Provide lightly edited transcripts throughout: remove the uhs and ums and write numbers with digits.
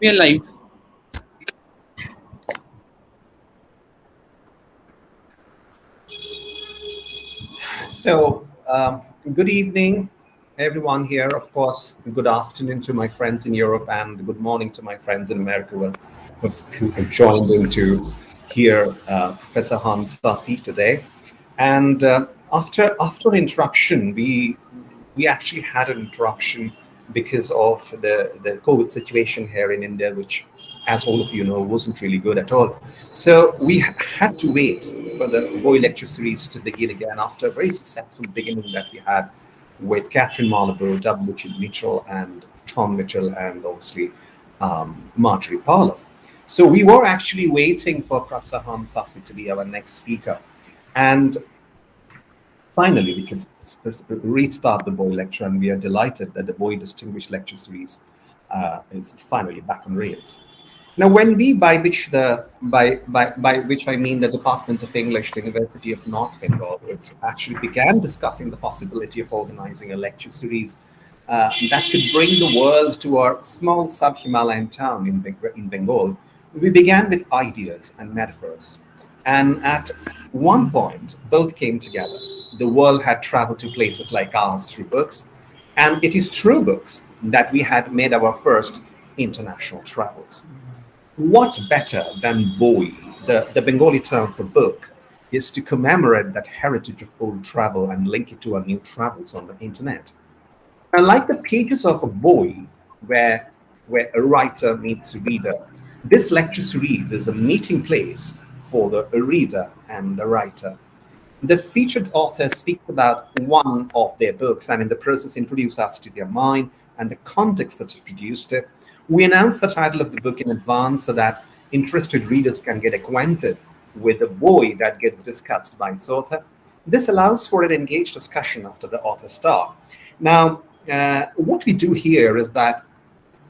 We are live. So, good evening, everyone here. Of course, good afternoon to my friends in Europe, and good morning to my friends in America who have joined in to hear Professor Hans Saussy today. And after an interruption, we actually had an interruption because of the COVID situation here in India, which, as all of you know, wasn't really good at all. So we had to wait for the Boy Lecture Series to begin again after a very successful beginning that we had with Catherine Marleau, W. Mitchell, and Tom Mitchell, and obviously Marjorie Parloff. So we were actually waiting for Professor Hans Saussy to be our next speaker. And finally, we could restart the Boy Lecture, and we are delighted that the Boy Distinguished Lecture Series is finally back on rails. Now, when we, by which I mean the Department of English, the University of North Bengal, it actually began discussing the possibility of organizing a lecture series that could bring the world to our small sub-Himalayan town in Bengal. We began with ideas and metaphors, and at one point, both came together. The world had traveled to places like ours through books, and it is through books that we had made our first international travels. What better than Boi, the Bengali term for book, is to commemorate that heritage of old travel and link it to our new travels on the internet. And like the pages of a boy, where a writer meets a reader, this lecture series is a meeting place for the reader and the writer. The featured author speaks about one of their books and in the process introduce us to their mind and the context that has produced it. We announce the title of the book in advance so that interested readers can get acquainted with the boy that gets discussed by its author. This allows for an engaged discussion after the author's talk. Now, what we do here is that,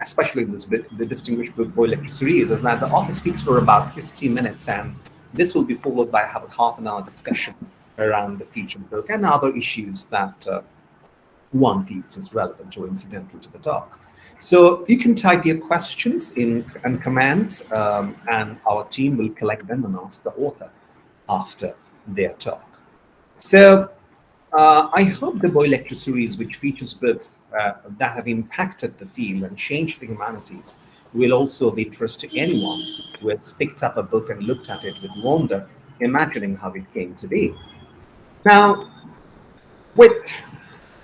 especially in the Distinguished Book Boy Lecture Series, is that the author speaks for about 15 minutes, and this will be followed by about half an hour discussion around the featured book and other issues that one feels is relevant or incidental to the talk. So you can type your questions in and comments, and our team will collect them and ask the author after their talk. So I hope the Boy Lecture Series, which features books that have impacted the field and changed the humanities, will also of interest to anyone who has picked up a book and looked at it with wonder, imagining how it came to be. Now, with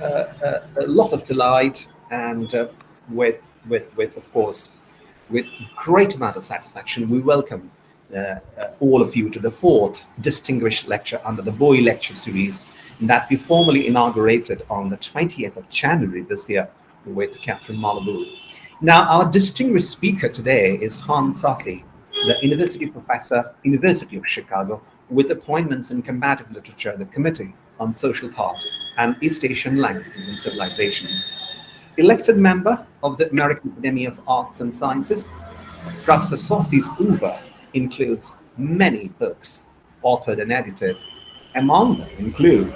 a lot of delight and with of course, with great amount of satisfaction, we welcome all of you to the fourth distinguished lecture under the Boy Lecture Series that we formally inaugurated on the 20th of January this year with Catherine Marleau. Now, our distinguished speaker today is Hans Saussy, the university professor, University of Chicago, with appointments in comparative literature, the Committee on Social Thought and East Asian Languages and Civilizations. Elected member of the American Academy of Arts and Sciences, Professor Saussy's oeuvre includes many books authored and edited. Among them include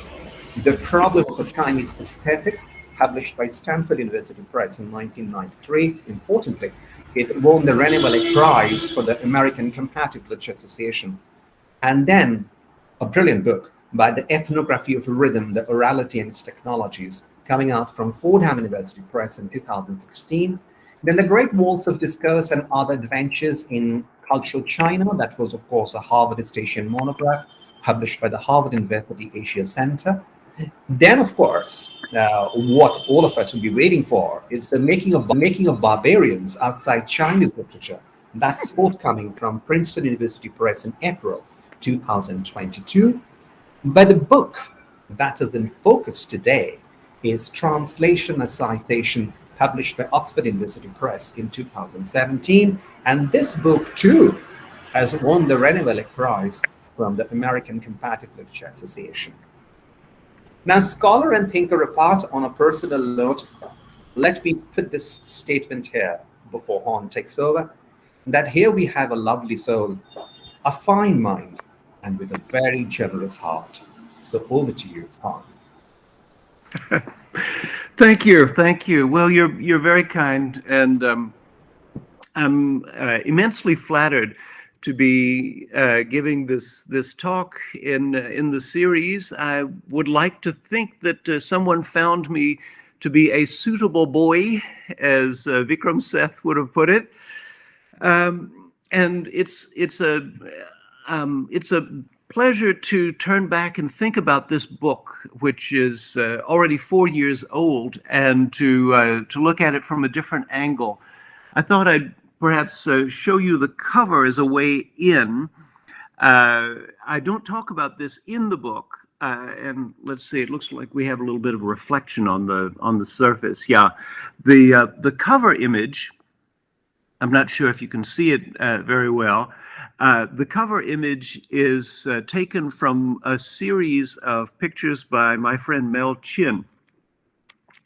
The Problem of a Chinese Aesthetic, published by Stanford University Press in 1993. Importantly, it won the Rhetorical Prize for the American Comparative Literature Association. And then a brilliant book by the Ethnography of Rhythm, the Orality and its Technologies, coming out from Fordham University Press in 2016. Then The Great Walls of Discourse and Other Adventures in Cultural China, that was, of course, a Harvard East Asian monograph published by the Harvard University Asia Center. Then, of course, what all of us will be waiting for is the making of barbarians outside Chinese literature. That's forthcoming from Princeton University Press in April 2022. But the book that is in focus today is Translation and Citation, published by Oxford University Press in 2017. And this book, too, has won the Rhetorical Prize from the American Comparative Literature Association. Now, scholar and thinker apart, on a personal note, let me put this statement here before Horn takes over, that here we have a lovely soul, a fine mind, and with a very generous heart. So over to you, Horn. Thank you. Well, you're very kind, and I'm immensely flattered to be giving this talk in the series. I would like to think that someone found me to be a suitable boy, as Vikram Seth would have put it, and it's a pleasure to turn back and think about this book, which is already 4 years old, and to look at it from a different angle. I thought I'd perhaps show you the cover as a way in. I don't talk about this in the book, and let's see. It looks like we have a little bit of a reflection on the surface. Yeah, the cover image. I'm not sure if you can see it very well. The cover image is taken from a series of pictures by my friend Mel Chin,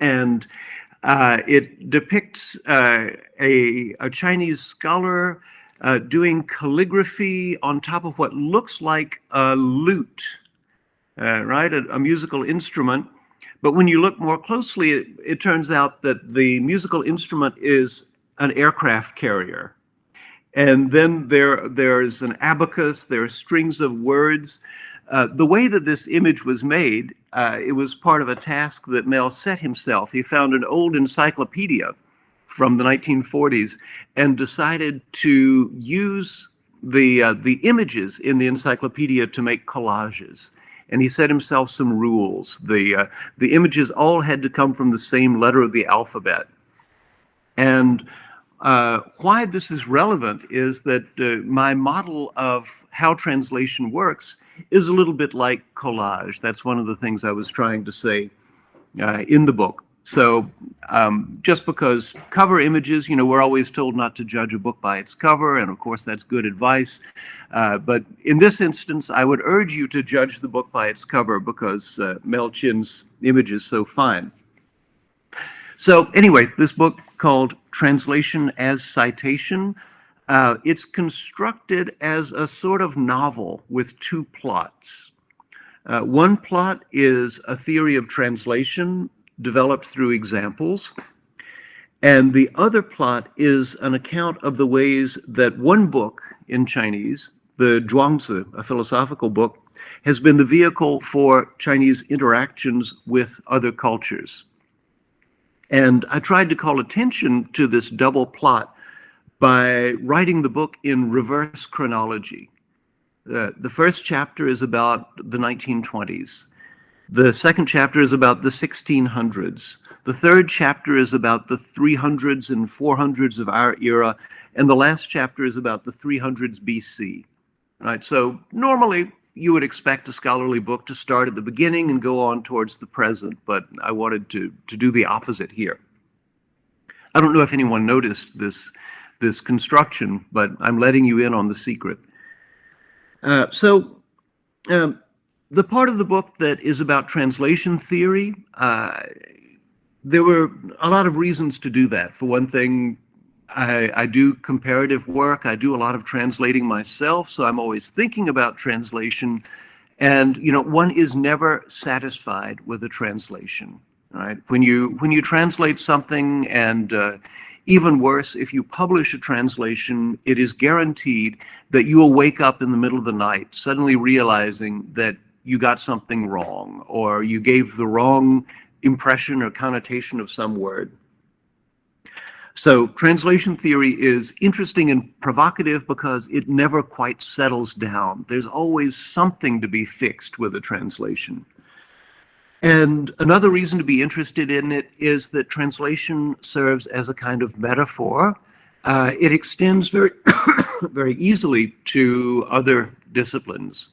and it depicts a Chinese scholar doing calligraphy on top of what looks like a lute, right? A musical instrument. But when you look more closely, it turns out that the musical instrument is an aircraft carrier. And then there's an abacus, there are strings of words. The way that this image was made, it was part of a task that Mel set himself. He found an old encyclopedia from the 1940s and decided to use the images in the encyclopedia to make collages. And he set himself some rules. The images all had to come from the same letter of the alphabet. And why this is relevant is that my model of how translation works is a little bit like collage. That's one of the things I was trying to say in the book. So just because cover images, we're always told not to judge a book by its cover, and of course that's good advice. But in this instance, I would urge you to judge the book by its cover because Mel Chin's image is so fine. So anyway, this book called Translation as Citation, it's constructed as a sort of novel with two plots. One plot is a theory of translation developed through examples, and the other plot is an account of the ways that one book in Chinese, the Zhuangzi, a philosophical book, has been the vehicle for Chinese interactions with other cultures. And I tried to call attention to this double plot by writing the book in reverse chronology. The first chapter is about the 1920s. The second chapter is about the 1600s. The third chapter is about the 300s and 400s of our era. And the last chapter is about the 300s BC. Right? So normally you would expect a scholarly book to start at the beginning and go on towards the present, but I wanted to do the opposite here. I don't know if anyone noticed this construction, but I'm letting you in on the secret. The part of the book that is about translation theory, there were a lot of reasons to do that. For one thing, I do comparative work. I do a lot of translating myself, so I'm always thinking about translation. And one is never satisfied with a translation, right? When you translate something, and even worse, if you publish a translation, it is guaranteed that you will wake up in the middle of the night suddenly realizing that you got something wrong, or you gave the wrong impression or connotation of some word. So translation theory is interesting and provocative because it never quite settles down. There's always something to be fixed with a translation. And another reason to be interested in it is that translation serves as a kind of metaphor. It extends very, very easily to other disciplines.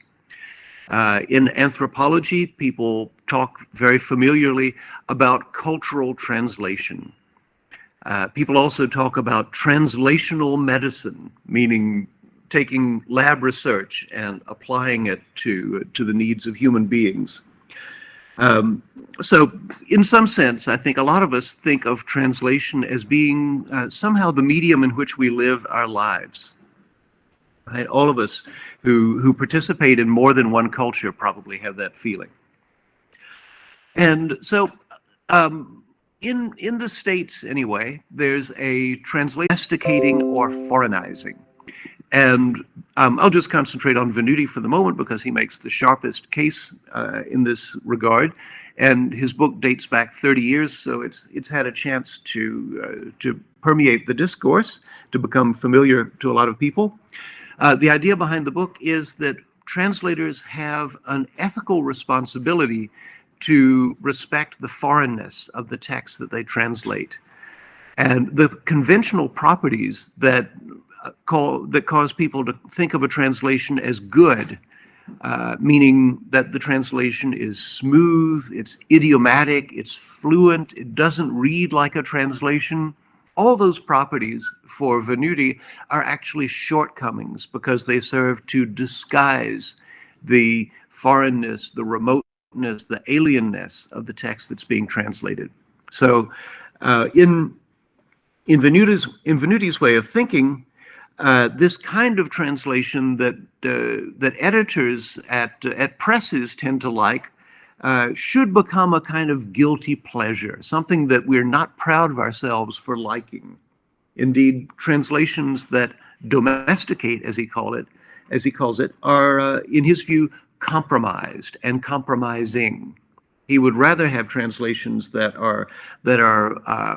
In anthropology, people talk very familiarly about cultural translation. People also talk about translational medicine, meaning taking lab research and applying it to the needs of human beings. So in some sense, I think a lot of us think of translation as being somehow the medium in which we live our lives. Right? All of us who participate in more than one culture probably have that feeling. And so in the States anyway, there's a translation domesticating or foreignizing. And I'll just concentrate on Venuti for the moment because he makes the sharpest case in this regard. And his book dates back 30 years, so it's had a chance to permeate the discourse, to become familiar to a lot of people. The idea behind the book is that translators have an ethical responsibility to respect the foreignness of the text that they translate. And the conventional properties that cause people to think of a translation as good, meaning that the translation is smooth, it's idiomatic, it's fluent, it doesn't read like a translation. All those properties for Venuti are actually shortcomings because they serve to disguise the foreignness, the remoteness, the alienness of the text that's being translated. So in Venuti's way of thinking, this kind of translation that editors at presses tend to like should become a kind of guilty pleasure, something that we're not proud of ourselves for liking. Indeed, translations that domesticate, as he calls it, are, in his view, compromised and compromising. He would rather have translations that are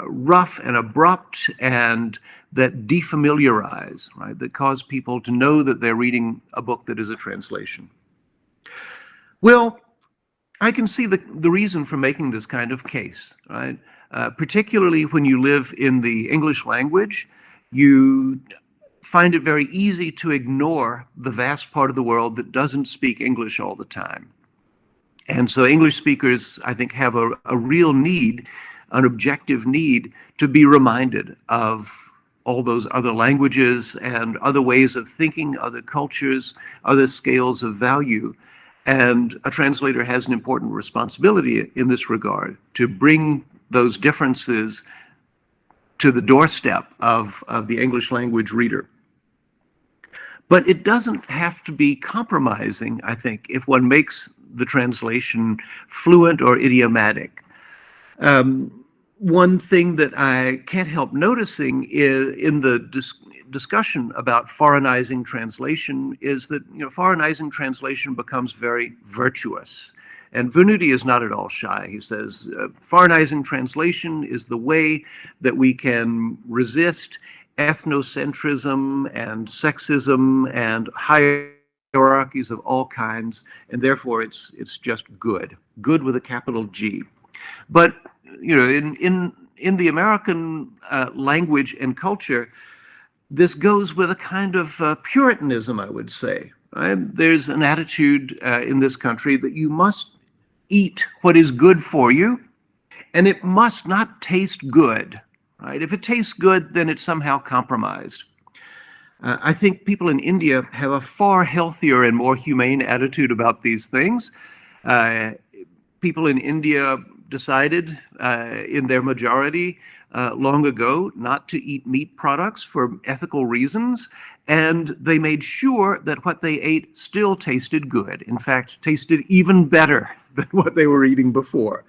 rough and abrupt and that defamiliarize, right? That cause people to know that they're reading a book that is a translation. Well, I can see the reason for making this kind of case, right? Particularly when you live in the English language, you find it very easy to ignore the vast part of the world that doesn't speak English all the time. And so English speakers, I think, have a real need, an objective need, to be reminded of all those other languages and other ways of thinking, other cultures, other scales of value. And a translator has an important responsibility in this regard to bring those differences to the doorstep of the English language reader. But it doesn't have to be compromising, I think, if one makes the translation fluent or idiomatic. One thing that I can't help noticing is in the discussion about foreignizing translation is that foreignizing translation becomes very virtuous. And Venuti is not at all shy. He says, foreignizing translation is the way that we can resist ethnocentrism and sexism and hierarchies of all kinds, and therefore it's just good with a capital G. But in the American language and culture, this goes with a kind of Puritanism, I would say. Right? There's an attitude in this country that you must eat what is good for you, and it must not taste good. Right? If it tastes good, then it's somehow compromised. I think people in India have a far healthier and more humane attitude about these things. People in India decided in their majority long ago not to eat meat products for ethical reasons, and they made sure that what they ate still tasted good. In fact, tasted even better than what they were eating before.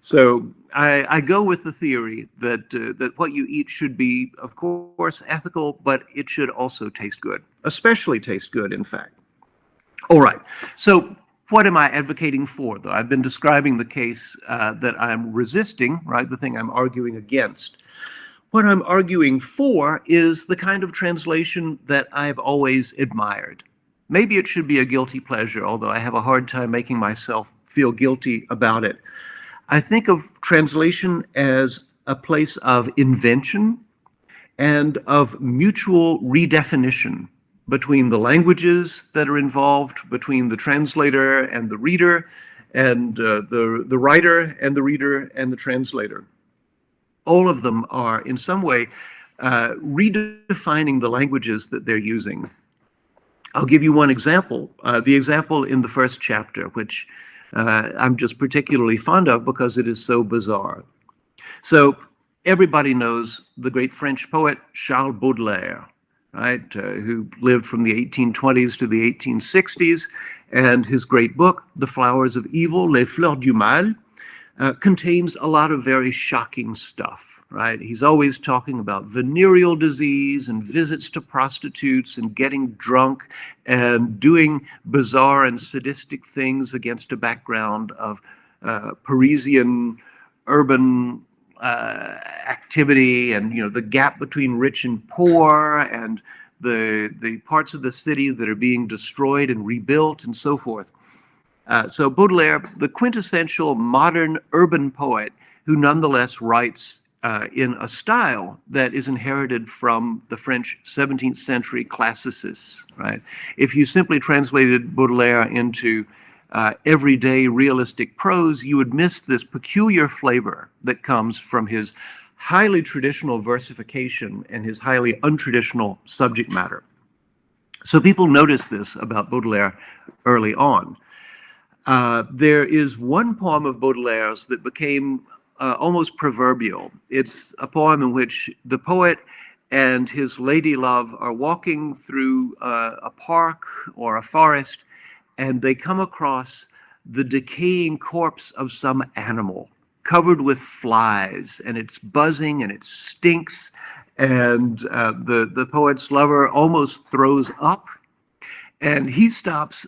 So I go with the theory that what you eat should be, of course, ethical, but it should also taste good, especially taste good, in fact. All right. So what am I advocating for, though? I've been describing the case that I'm resisting, right, the thing I'm arguing against. What I'm arguing for is the kind of translation that I've always admired. Maybe it should be a guilty pleasure, although I have a hard time making myself feel guilty about it. I think of translation as a place of invention and of mutual redefinition between the languages that are involved, between the translator and the reader, and the writer and the reader and the translator. All of them are, in some way, redefining the languages that they're using. I'll give you one example, the example in the first chapter, which I'm just particularly fond of because it is so bizarre. So everybody knows the great French poet Charles Baudelaire, right, who lived from the 1820s to the 1860s, and his great book, The Flowers of Evil, Les Fleurs du Mal, contains a lot of very shocking stuff, right? He's always talking about venereal disease and visits to prostitutes and getting drunk and doing bizarre and sadistic things against a background of Parisian urban activity, and the gap between rich and poor, and the parts of the city that are being destroyed and rebuilt, and so forth. So Baudelaire, the quintessential modern urban poet, who nonetheless writes in a style that is inherited from the French 17th century classicists, right? If you simply translated Baudelaire into everyday realistic prose, you would miss this peculiar flavor that comes from his highly traditional versification and his highly untraditional subject matter. So people notice this about Baudelaire early on. There is one poem of Baudelaire's that became almost proverbial. It's a poem in which the poet and his lady love are walking through a park or a forest, and they come across the decaying corpse of some animal covered with flies, and it's buzzing and it stinks, and the poet's lover almost throws up, and he stops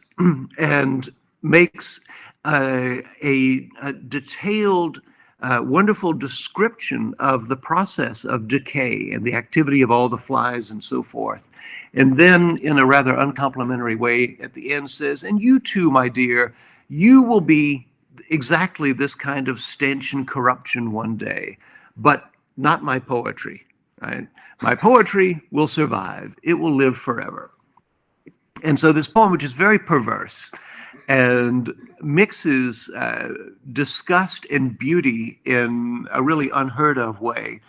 and makes a detailed, wonderful description of the process of decay and the activity of all the flies and so forth. And then, in a rather uncomplimentary way, at the end says, "And you too, my dear, you will be exactly this kind of stench and corruption one day, but not my poetry, right? My poetry will survive. It will live forever." And so this poem, which is very perverse and mixes disgust and beauty in a really unheard of way,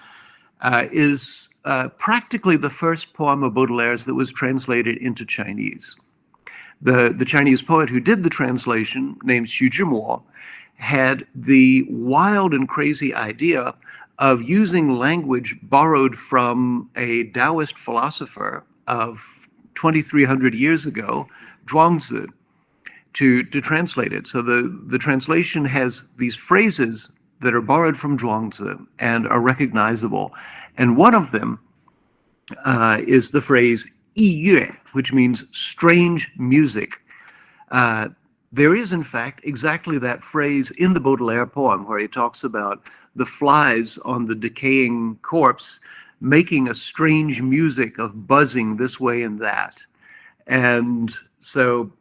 is practically the first poem of Baudelaire's that was translated into Chinese. The Chinese poet who did the translation, named Xu Zhimo, had the wild and crazy idea of using language borrowed from a Taoist philosopher of 2,300 years ago, Zhuangzi, to translate it. So the translation has these phrases that are borrowed from Zhuangzi and are recognizable. And one of them is the phrase "yi yue," which means strange music. There is, in fact, exactly that phrase in the Baudelaire poem where he talks about the flies on the decaying corpse making a strange music of buzzing this way and that. And so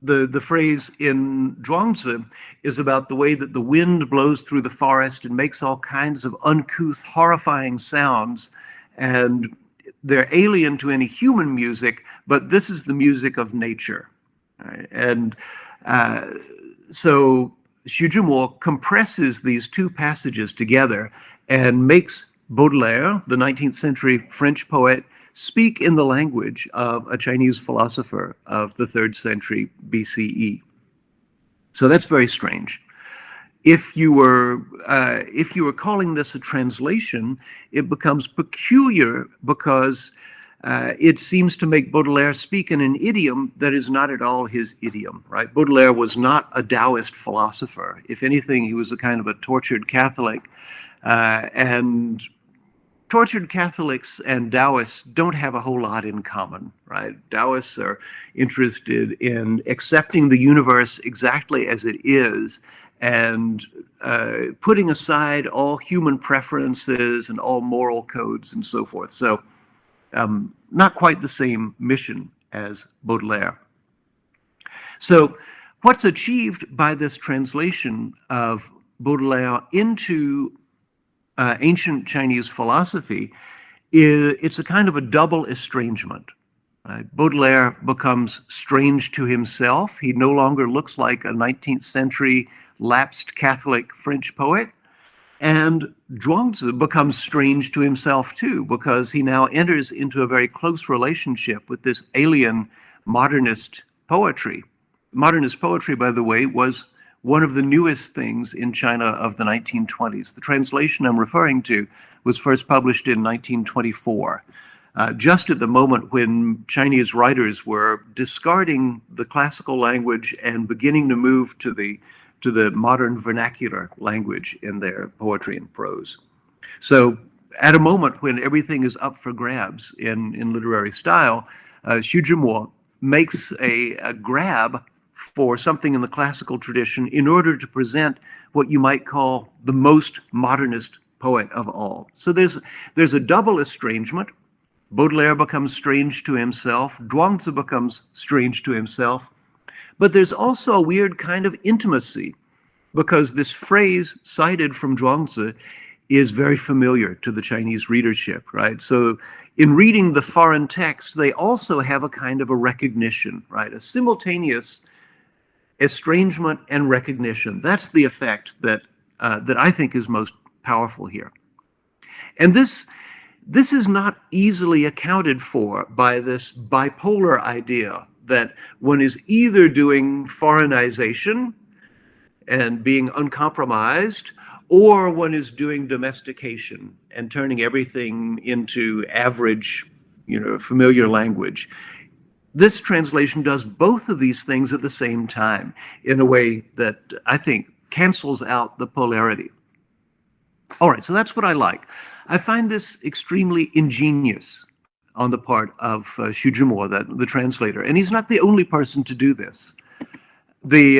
the phrase in Zhuangzi is about the way that the wind blows through the forest and makes all kinds of uncouth, horrifying sounds, and they're alien to any human music, but this is the music of nature. Right? And so Xu Zhimo compresses these two passages together and makes Baudelaire, the 19th century French poet, speak in the language of a Chinese philosopher of the 3rd century BCE. So that's very strange. If you were calling this a translation, it becomes peculiar because it seems to make Baudelaire speak in an idiom that is not at all his idiom, right? Baudelaire was not a Taoist philosopher. If anything, he was a kind of a tortured Catholic, and tortured Catholics and Taoists don't have a whole lot in common, right? Taoists are interested in accepting the universe exactly as it is and putting aside all human preferences and all moral codes and so forth. So not quite the same mission as Baudelaire. So what's achieved by this translation of Baudelaire into ancient Chinese philosophy it's a kind of a double estrangement. Baudelaire becomes strange to himself. He no longer looks like a 19th century lapsed Catholic French poet. And Zhuangzi becomes strange to himself too, because he now enters into a very close relationship with this alien modernist poetry. Modernist poetry, by the way, was one of the newest things in China of the 1920s. The translation I'm referring to was first published in 1924, just at the moment when Chinese writers were discarding the classical language and beginning to move to the to the modern vernacular language in their poetry and prose. So at a moment when everything is up for grabs in literary style, Xu Zhimo makes a grab for something in the classical tradition in order to present what you might call the most modernist poet of all. So there's a double estrangement. Baudelaire becomes strange to himself, Zhuangzi becomes strange to himself, but there's also a weird kind of intimacy, because this phrase cited from Zhuangzi is very familiar to the Chinese readership, right? So in reading the foreign text, they also have a kind of a recognition, right? A simultaneous estrangement and recognition. That's the effect that I think is most powerful here. And this is not easily accounted for by this bipolar idea that one is either doing foreignization and being uncompromised, or one is doing domestication and turning everything into average, familiar language. This translation does both of these things at the same time in a way that I think cancels out the polarity. All right, so that's what I like. I find this extremely ingenious on the part of Xu Zhimo, the translator, and he's not the only person to do this. The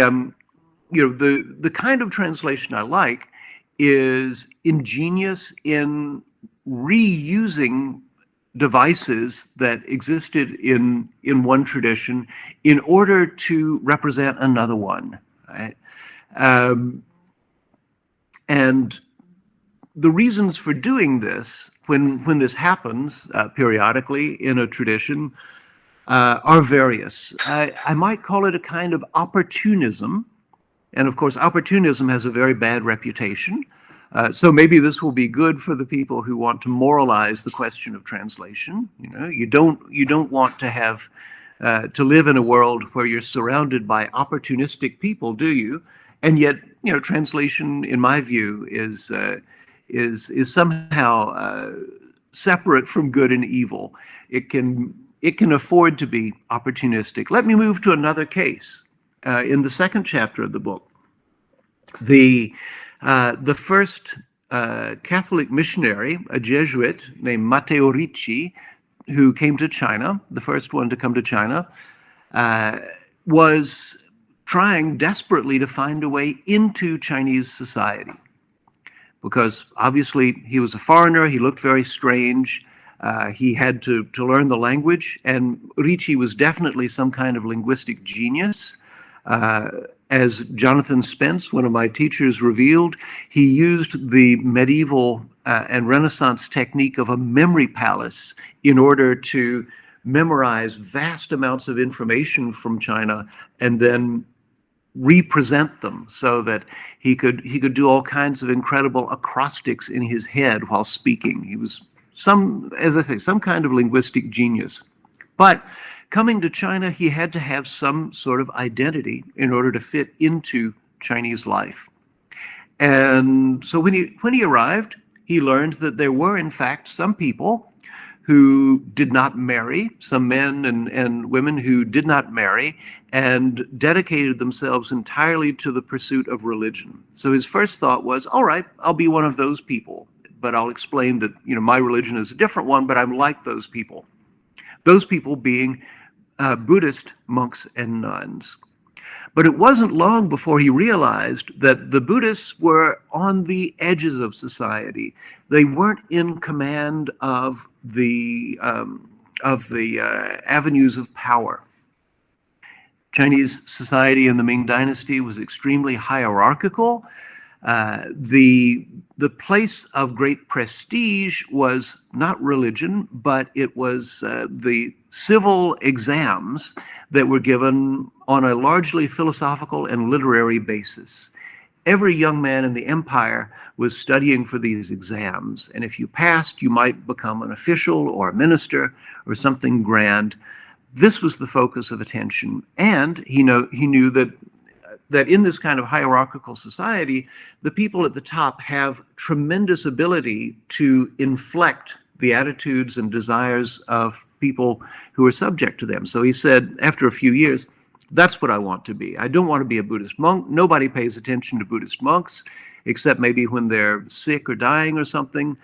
kind of translation I like is ingenious in reusing devices that existed in one tradition in order to represent another one, right? And the reasons for doing this, when this happens periodically in a tradition, are various. I might call it a kind of opportunism. And of course, opportunism has a very bad reputation. So maybe this will be good for the people who want to moralize the question of translation. You don't want to have to live in a world where you're surrounded by opportunistic people, do you? And yet, translation, in my view, is somehow separate from good and evil. It can afford to be opportunistic. Let me move to another case. In the second chapter of the book, the first Catholic missionary, a Jesuit named Matteo Ricci, who came to China, the first one to come to China, was trying desperately to find a way into Chinese society. Because obviously he was a foreigner, he looked very strange, he had to learn the language, and Ricci was definitely some kind of linguistic genius. As Jonathan Spence, one of my teachers, revealed, he used the medieval and Renaissance technique of a memory palace in order to memorize vast amounts of information from China and then represent them so that he could do all kinds of incredible acrostics in his head while speaking. He was some kind of linguistic genius. But coming to China, he had to have some sort of identity in order to fit into Chinese life. And so when he arrived, he learned that there were, in fact, some people who did not marry, some men and women who did not marry, and dedicated themselves entirely to the pursuit of religion. So his first thought was, all right, I'll be one of those people, but I'll explain that my religion is a different one, but I'm like those people. Those people being Buddhist monks and nuns. But it wasn't long before he realized that the Buddhists were on the edges of society. They weren't in command of the avenues of power. Chinese society in the Ming Dynasty was extremely hierarchical. The place of great prestige was not religion, but it was the civil exams that were given on a largely philosophical and literary basis. Every young man in the empire was studying for these exams, and if you passed, you might become an official or a minister or something grand. This was the focus of attention, and he knew that in this kind of hierarchical society, the people at the top have tremendous ability to inflect the attitudes and desires of people who are subject to them. So he said, after a few years, That's what I want to be. I don't want to be a Buddhist monk. Nobody pays attention to Buddhist monks, except maybe when they're sick or dying or something.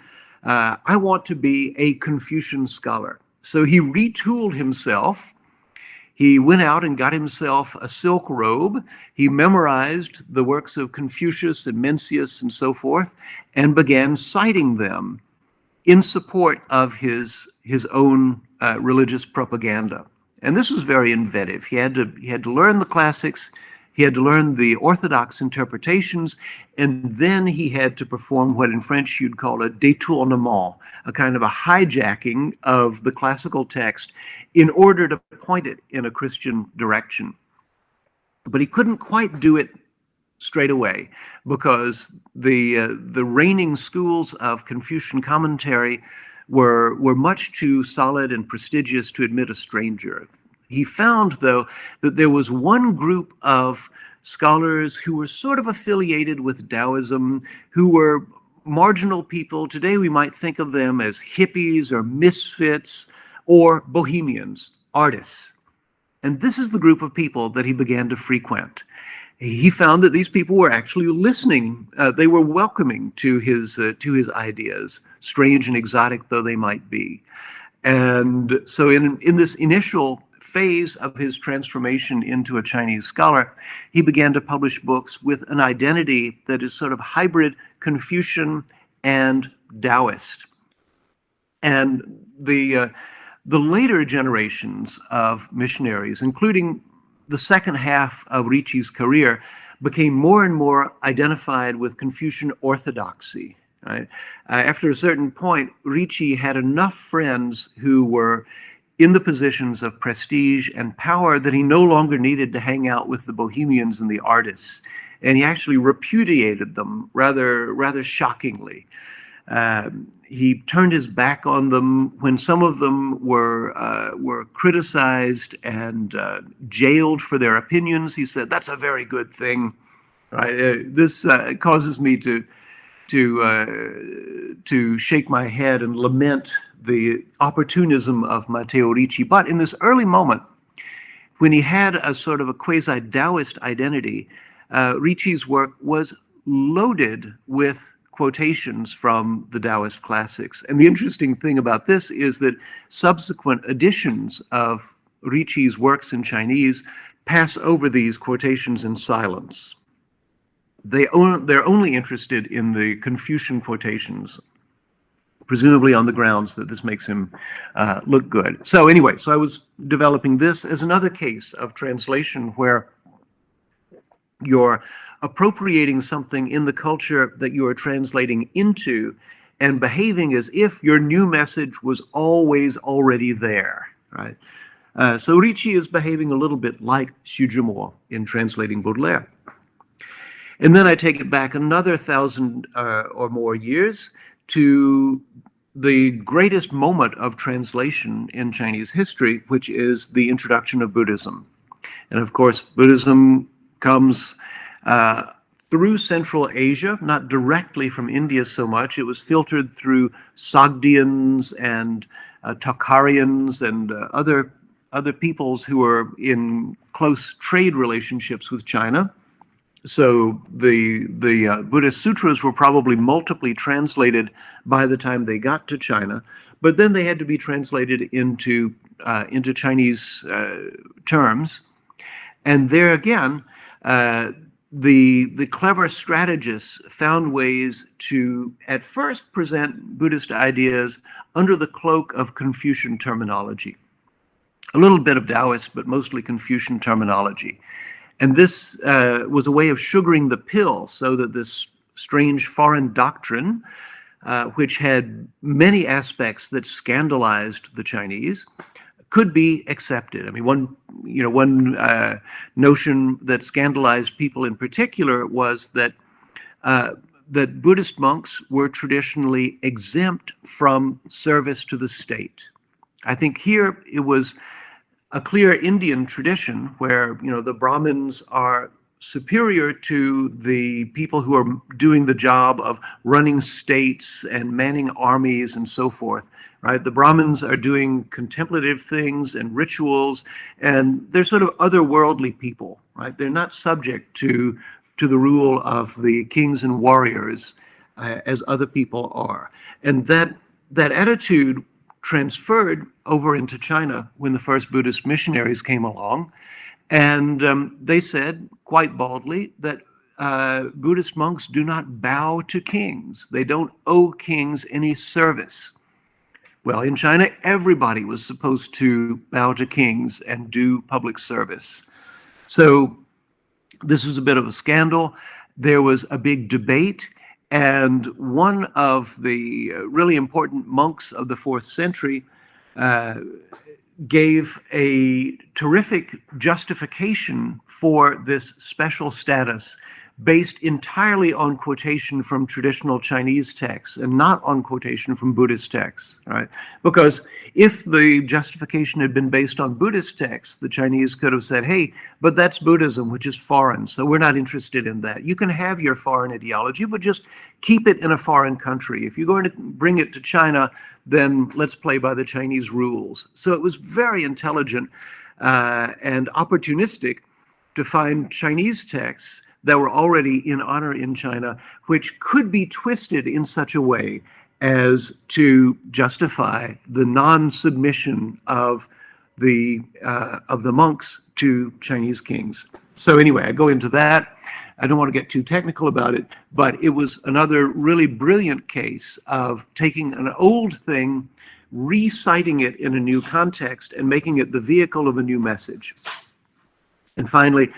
I want to be a Confucian scholar. So he retooled himself. He went out and got himself a silk robe. He memorized the works of Confucius and Mencius and so forth, and began citing them in support of his own religious propaganda. And this was very inventive. He had to learn the classics, he had to learn the orthodox interpretations, and then he had to perform what in French you'd call a détournement, a kind of a hijacking of the classical text in order to point it in a Christian direction. But he couldn't quite do it straight away because the reigning schools of Confucian commentary were much too solid and prestigious to admit a stranger. He found, though, that there was one group of scholars who were sort of affiliated with Taoism, who were marginal people. Today we might think of them as hippies or misfits or bohemians, artists. And this is the group of people that he began to frequent. He found that these people were actually listening. They were welcoming to his ideas, strange and exotic though they might be. And so in this initial phase of his transformation into a Chinese scholar, he began to publish books with an identity that is sort of hybrid Confucian and Taoist. And the later generations of missionaries, including the second half of Ricci's career, became more and more identified with Confucian orthodoxy. Right? After a certain point, Ricci had enough friends who were in the positions of prestige and power that he no longer needed to hang out with the bohemians and the artists. And he actually repudiated them rather shockingly. He turned his back on them when some of them were criticized and jailed for their opinions. He said, "That's a very good thing." Right? This causes me to shake my head and lament the opportunism of Matteo Ricci. But in this early moment, when he had a sort of a quasi-Taoist identity, Ricci's work was loaded with quotations from the Taoist classics. And the interesting thing about this is that subsequent editions of Ricci's works in Chinese pass over these quotations in silence. They're only interested in the Confucian quotations, presumably on the grounds that this makes him look good. So anyway, so I was developing this as another case of translation where you're appropriating something in the culture that you are translating into and behaving as if your new message was always already there, right? So Ricci is behaving a little bit like Xu Zhimo in translating Baudelaire. And then I take it back another 1,000 or more years to the greatest moment of translation in Chinese history, which is the introduction of Buddhism. And of course, Buddhism comes through Central Asia, not directly from India so much. It was filtered through Sogdians and Tokharians and other peoples who were in close trade relationships with China. So the Buddhist sutras were probably multiply translated by the time they got to China, but then they had to be translated into Chinese terms. And there again, the clever strategists found ways to at first present Buddhist ideas under the cloak of Confucian terminology. A little bit of Taoist, but mostly Confucian terminology. And this was a way of sugaring the pill so that this strange foreign doctrine, which had many aspects that scandalized the Chinese, could be accepted. I mean, one notion that scandalized people in particular was that that Buddhist monks were traditionally exempt from service to the state. I think here it was a clear Indian tradition where, the Brahmins are superior to the people who are doing the job of running states and manning armies and so forth, right? The Brahmins are doing contemplative things and rituals, and they're sort of otherworldly people, right? They're not subject to the rule of the kings and warriors as other people are. And that attitude transferred over into China when the first Buddhist missionaries came along. And they said quite baldly that Buddhist monks do not bow to kings. They don't owe kings any service. Well, in China, everybody was supposed to bow to kings and do public service. So this was a bit of a scandal. There was a big debate, and one of the really important monks of the 4th century gave a terrific justification for this special status based entirely on quotation from traditional Chinese texts and not on quotation from Buddhist texts, right? Because if the justification had been based on Buddhist texts, the Chinese could have said, hey, but that's Buddhism, which is foreign, so we're not interested in that. You can have your foreign ideology, but just keep it in a foreign country. If you're going to bring it to China, then let's play by the Chinese rules. So it was very intelligent and opportunistic to find Chinese texts that were already in honor in China, which could be twisted in such a way as to justify the non-submission of the monks to Chinese kings. So anyway, I go into that. I don't want to get too technical about it, but it was another really brilliant case of taking an old thing, reciting it in a new context, and making it the vehicle of a new message. And finally,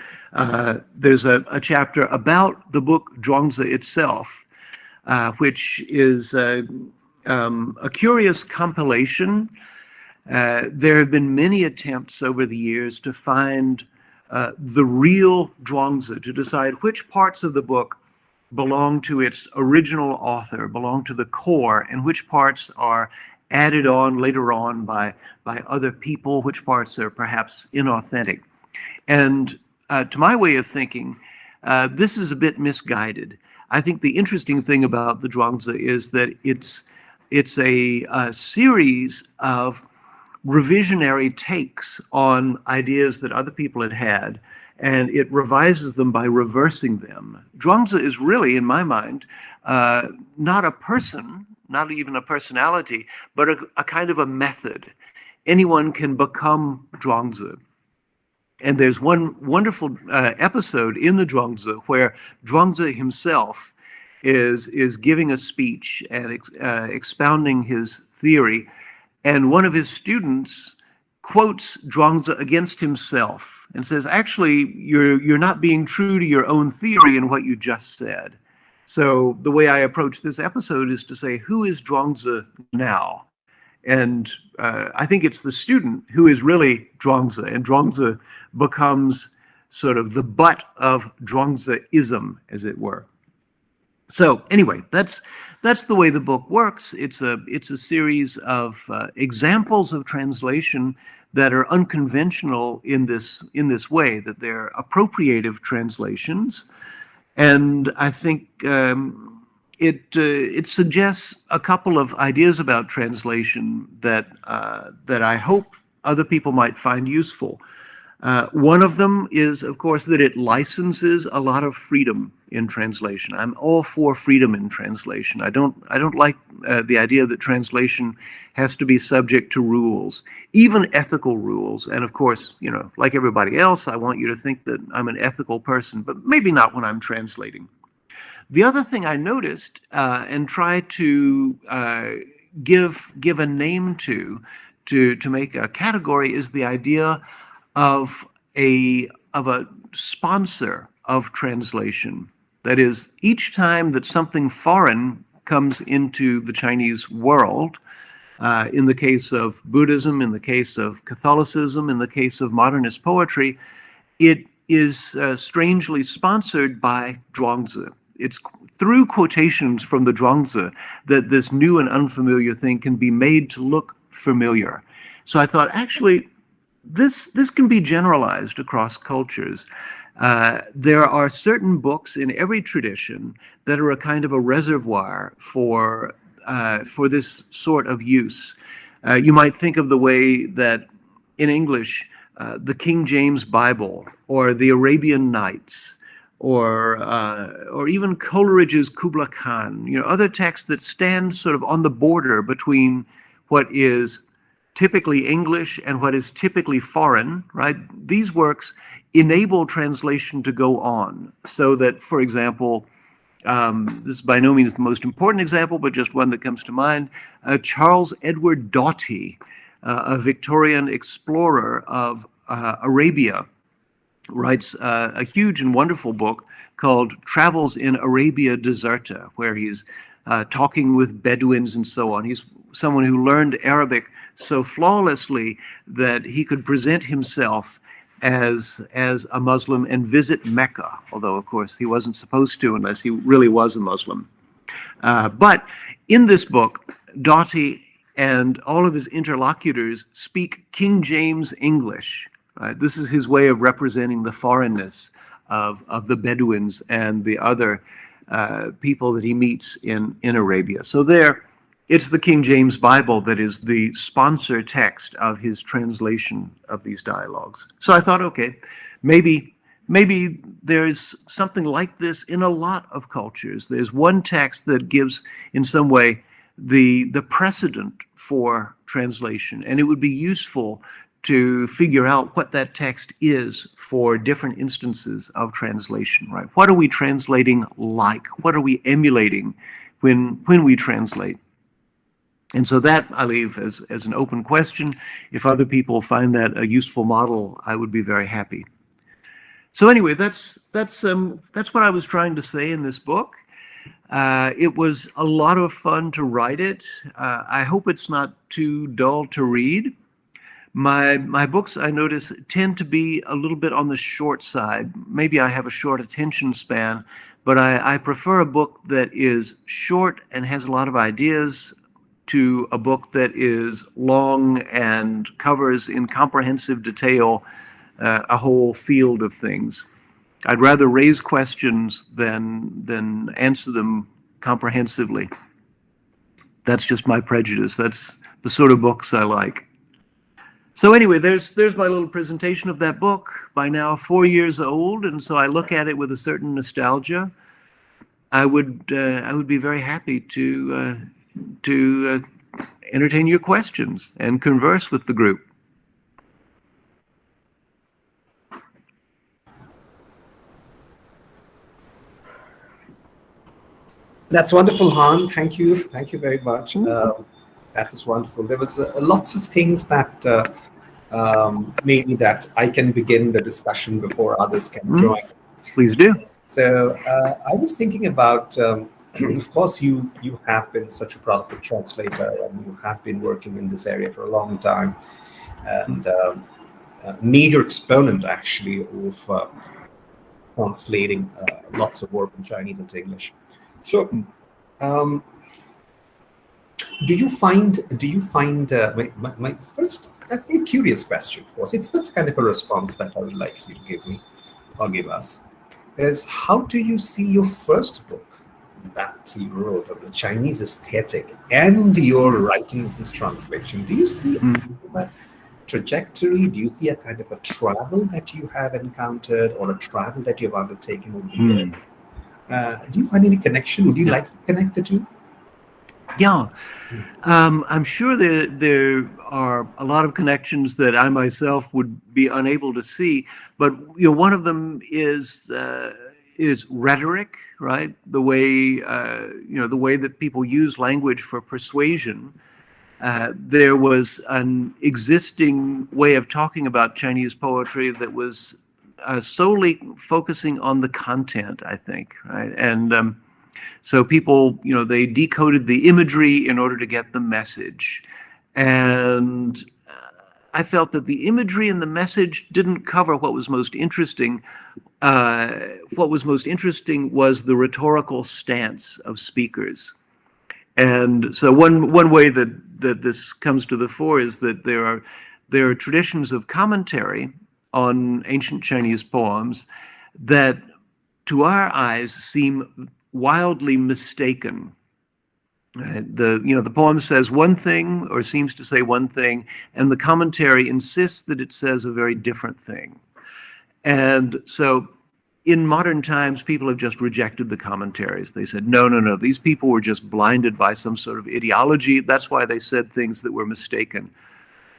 there's a chapter about the book Zhuangzi itself, which is a curious compilation. There have been many attempts over the years to find the real Zhuangzi, to decide which parts of the book belong to its original author, belong to the core, and which parts are added on later on by other people, which parts are perhaps inauthentic. And to my way of thinking, this is a bit misguided. I think the interesting thing about the Zhuangzi is that it's a series of revisionary takes on ideas that other people had had, and it revises them by reversing them. Zhuangzi is really, in my mind, not a person, not even a personality, but a kind of a method. Anyone can become Zhuangzi. And there's one wonderful episode in the Zhuangzi where Zhuangzi himself is giving a speech and expounding his theory, and one of his students quotes Zhuangzi against himself and says, actually, you're not being true to your own theory in what you just said. So the way I approach this episode is to say, who is Zhuangzi now? And I think it's the student who is really Zhuangzi, and Zhuangzi becomes sort of the butt of Zhuangziism, as it were. So anyway, that's the way the book works. It's a series of examples of translation that are unconventional in this way, that they're appropriative translations, and I think it suggests a couple of ideas about translation that I hope other people might find useful. One of them is, of course, that it licenses a lot of freedom in translation. I'm all for freedom in translation. I don't like the idea that translation has to be subject to rules, even ethical rules. And of course, like everybody else, I want you to think that I'm an ethical person, but maybe not when I'm translating. The other thing I noticed and try to give a name to make a category is the idea of a sponsor of translation. That is, each time that something foreign comes into the Chinese world, in the case of Buddhism, in the case of Catholicism, in the case of modernist poetry, it is strangely sponsored by Zhuangzi. It's through quotations from the Zhuangzi that this new and unfamiliar thing can be made to look familiar. So I thought, actually, this can be generalized across cultures. There are certain books in every tradition that are a kind of a reservoir for this sort of use. You might think of the way that in English, the King James Bible or the Arabian Nights or even Coleridge's Kubla Khan, other texts that stand sort of on the border between what is typically English and what is typically foreign, right? These works enable translation to go on so that, for example, this is by no means the most important example, but just one that comes to mind, Charles Edward Doughty, a Victorian explorer of Arabia, writes a huge and wonderful book called Travels in Arabia Deserta, where he's talking with Bedouins and so on. He's someone who learned Arabic so flawlessly that he could present himself as a Muslim and visit Mecca, although, of course, he wasn't supposed to unless he really was a Muslim. But in this book, Doughty and all of his interlocutors speak King James English. Right? This is his way of representing the foreignness of the Bedouins and the other people that he meets in Arabia. So it's the King James Bible that is the sponsor text of his translation of these dialogues. So I thought, okay, maybe there's something like this in a lot of cultures. There's one text that gives, in some way, the precedent for translation, and it would be useful to figure out what that text is for different instances of translation, right? What are we translating like? What are we emulating when we translate? And so that I leave as an open question. If other people find that a useful model, I would be very happy. So anyway, that's what I was trying to say in this book. It was a lot of fun to write it. I hope it's not too dull to read. My books, I notice, tend to be a little bit on the short side. Maybe I have a short attention span, but I prefer a book that is short and has a lot of ideas to a book that is long and covers in comprehensive detail a whole field of things. I'd rather raise questions than answer them comprehensively. That's just my prejudice. That's the sort of books I like. So anyway, there's my little presentation of that book, by now 4 years old, and so I look at it with a certain nostalgia. I would be very happy to entertain your questions and converse with the group. That's wonderful, Han. Thank you very much. That was wonderful. There was lots of things that maybe that I can begin the discussion before others can join. Please do. So I was thinking about, of course, you have been such a prolific translator, and you have been working in this area for a long time, and a major exponent actually of translating lots of work from Chinese into English. So, do you find my first, that's a very curious question, of course. That's kind of a response that I would like you to give me or give us, is how do you see your first book that you wrote on the Chinese aesthetic and your writing of this translation? Do you see a trajectory? Do you see a kind of a travel that you have encountered or a travel that you have undertaken over the years? Do you find any connection? Would you like to connect the two? Yeah, I'm sure there are a lot of connections that I myself would be unable to see, but one of them is rhetoric, right? The way the way that people use language for persuasion. There was an existing way of talking about Chinese poetry that was solely focusing on the content, I think, right? And so people, they decoded the imagery in order to get the message. And I felt that the imagery and the message didn't cover what was most interesting. What was most interesting was the rhetorical stance of speakers. And so one way that this comes to the fore is that there are traditions of commentary on ancient Chinese poems that to our eyes seem wildly mistaken. The poem says one thing or seems to say one thing, and the commentary insists that it says a very different thing. And so in modern times, people have just rejected the commentaries. They said, no, these people were just blinded by some sort of ideology. That's why they said things that were mistaken.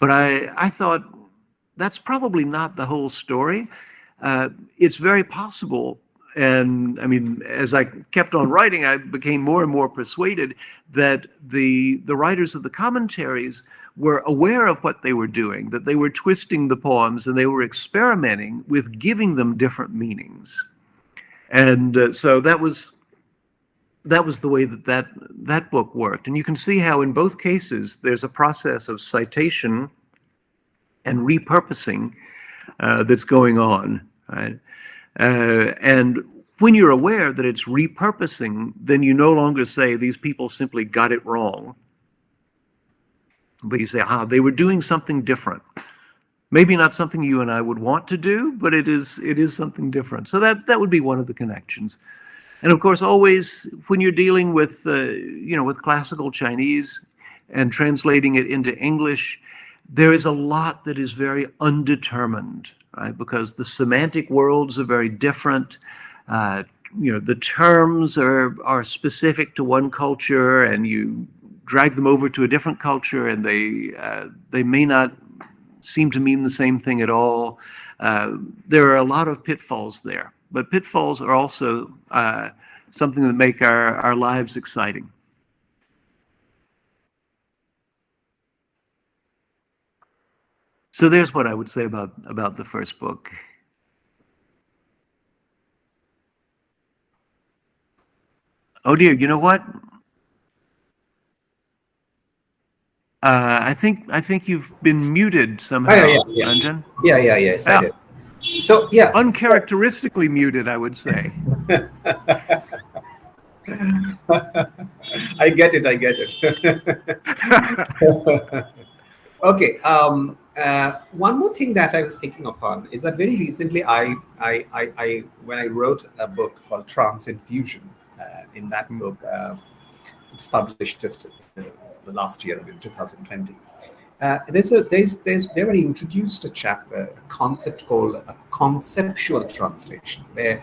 But I thought that's probably not the whole story. It's very possible. And I mean, as I kept on writing, I became more and more persuaded that the writers of the commentaries were aware of what they were doing, that they were twisting the poems and they were experimenting with giving them different meanings. And so that was the way that book worked. And you can see how in both cases there's a process of citation and repurposing that's going on, right? And when you're aware that it's repurposing, then you no longer say these people simply got it wrong. But you say, they were doing something different. Maybe not something you and I would want to do, but it is something different. So that would be one of the connections. And of course, always when you're dealing with with classical Chinese and translating it into English, there is a lot that is very undetermined, right? Because the semantic worlds are very different. The terms are specific to one culture, and you drag them over to a different culture, and they may not seem to mean the same thing at all. There are a lot of pitfalls there, but pitfalls are also something that make our lives exciting. So there's what I would say about the first book. Oh dear, you know what? I think you've been muted somehow, Ranjan. Yes, I did. So yeah, uncharacteristically muted, I would say. I get it. Okay. One more thing that I was thinking of is that very recently when I wrote a book called Transinfusion. In that book, it's published just the last year, in 2020. They were introduced a concept called a conceptual translation, where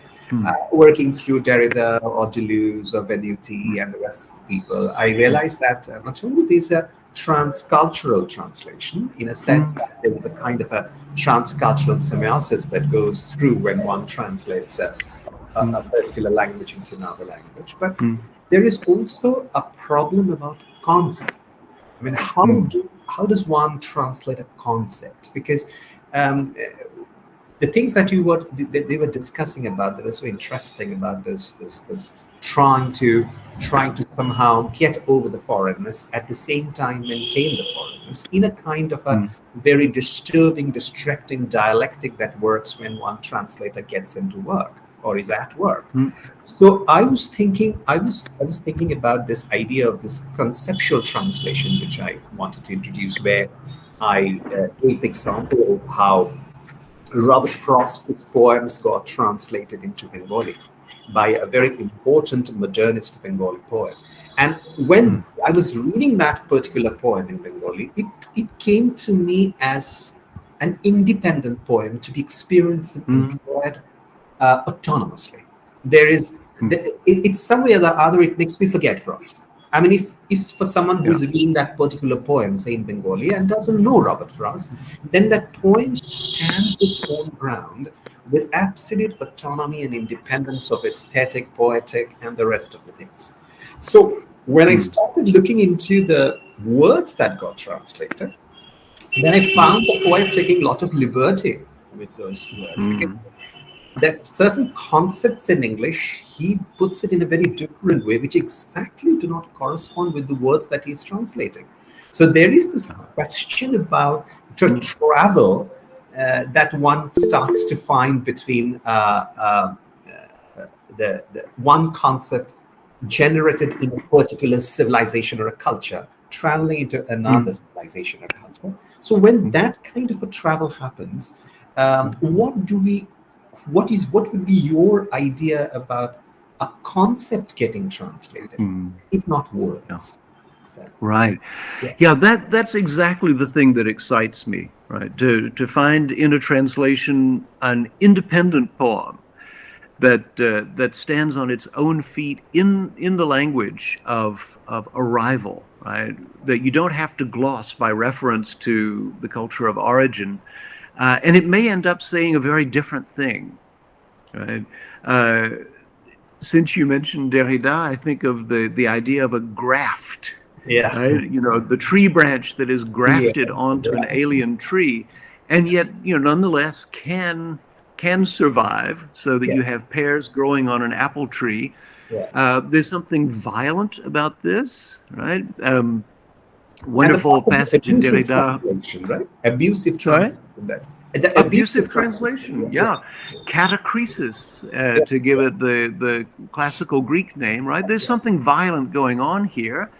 working through Derrida or Deleuze or Venuti and the rest of the people, I realized that not only there's a transcultural translation, in a sense that there is a kind of a transcultural semiosis that goes through when one translates a particular language into another language, but there is also a problem about concepts. I mean, how does one translate a concept? Because the things that they were discussing about that are so interesting about this trying to somehow get over the foreignness, at the same time maintain the foreignness in a kind of a very disturbing, distracting dialectic that works when one translator gets into work or is at work. So I was thinking about this idea of this conceptual translation, which I wanted to introduce, where I gave the example of how Robert Frost's poems got translated into Bengali by a very important modernist Bengali poet. And when I was reading that particular poem in Bengali, it came to me as an independent poem to be experienced and enjoyed autonomously. There is, it's some way or the other, it makes me forget Frost. I mean, if for someone who's reading that particular poem, say in Bengali, and doesn't know Robert Frost, then that poem stands its own ground with absolute autonomy and independence of aesthetic, poetic, and the rest of the things. So when I started looking into the words that got translated, then I found the poet taking a lot of liberty with those words. Because that certain concepts in English, he puts it in a very different way, which exactly do not correspond with the words that he's translating. So there is this question about to travel that one starts to find between the one concept generated in a particular civilization or a culture, traveling into another civilization or culture. So when that kind of a travel happens, what would be your idea about a concept getting translated, if not words? Yeah. So, Right. Yeah, that's exactly the thing that excites me, right? To find in a translation an independent poem that stands on its own feet in the language of arrival, right? That you don't have to gloss by reference to the culture of origin, and it may end up saying a very different thing, right? Since you mentioned Derrida, I think of the idea of a graft, yeah. right? You know, the tree branch that is grafted Yes, onto an right. alien tree, and yet, you know, nonetheless can survive, so that Yeah. you have pears growing on an apple tree. Yeah. There's something violent about this, right? And the Wonderful part of the passage in abusive Derrida. translation, right? Abusive Sorry? translation. The Abusive translation. translation, Yeah. yeah. Catacresis, Yeah. to give it the classical Greek name, right? There's something violent going on here.